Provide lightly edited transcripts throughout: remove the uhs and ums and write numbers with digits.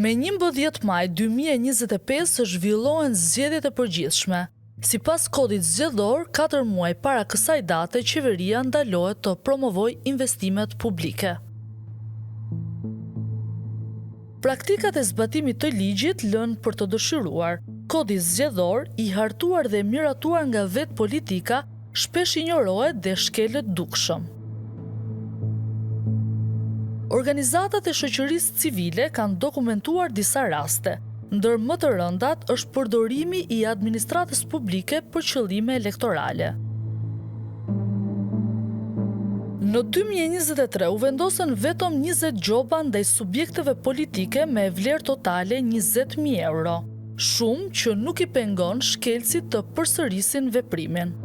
Me 11 maj 2025 zhvillohen zgjedhjet e përgjithshme. Sipas kodit zgjedhor, 4 muaj para kësaj date, qeveria ndalohet të promovojë investimet publike. Praktikat e zbatimit të ligjit lënë për të dëshiruar. Kodi zgjedhor, i hartuar dhe miratuar nga vetë politika, shpesh injorohet dhe shkelet dukshëm. Organizatat e shoqërisë civile kanë dokumentuar disa raste, ndër më të rëndat është përdorimi i administratës publike për qëllime elektorale. Në 2023 u vendosën vetëm 20 gjoba ndaj subjekteve politike me vlerë totale 20.000 euro, shumë që nuk i pengon shkelësit të përsërisin veprimin.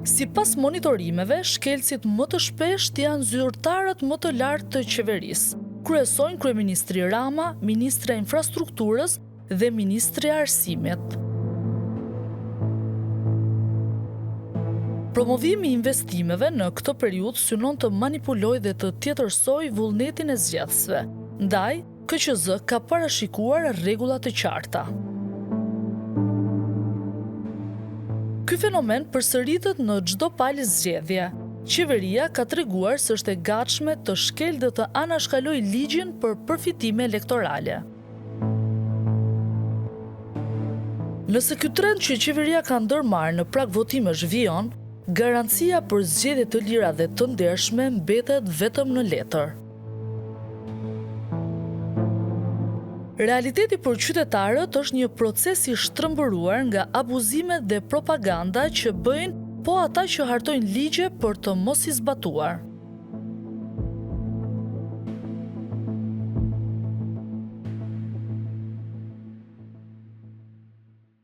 Sipas monitorimeve, shkelësit më të shpesht janë zyrtarët më të lartë të qeverisë. Kryesojnë Kryeministri Rama, Ministri e Infrastrukturës dhe Ministri e Arsimit. Promovimi i investimeve në këtë periudhë synon të manipulojë dhe të tjetërsojë vullnetin e zgjedhësve. Ndaj, KQZ ka parashikuar rregulla të qarta. Ky fenomen përsëritet në çdo palë zgjedhje. Qeveria ka treguar se është e gatshme të shkelë dhe të anashkalojë ligjin për përfitime elektorale. Nëse ky trend që qeveria ka ndërmarrë në prag votimesh vijon, garancia për zgjedhje të lira dhe të ndershme mbetet vetëm në letër. Realiteti për qytetarët është një proces i shtrëmbëruar nga abuzimet dhe propaganda që bëjnë po ata që hartojnë ligje për të mos i zbatuar.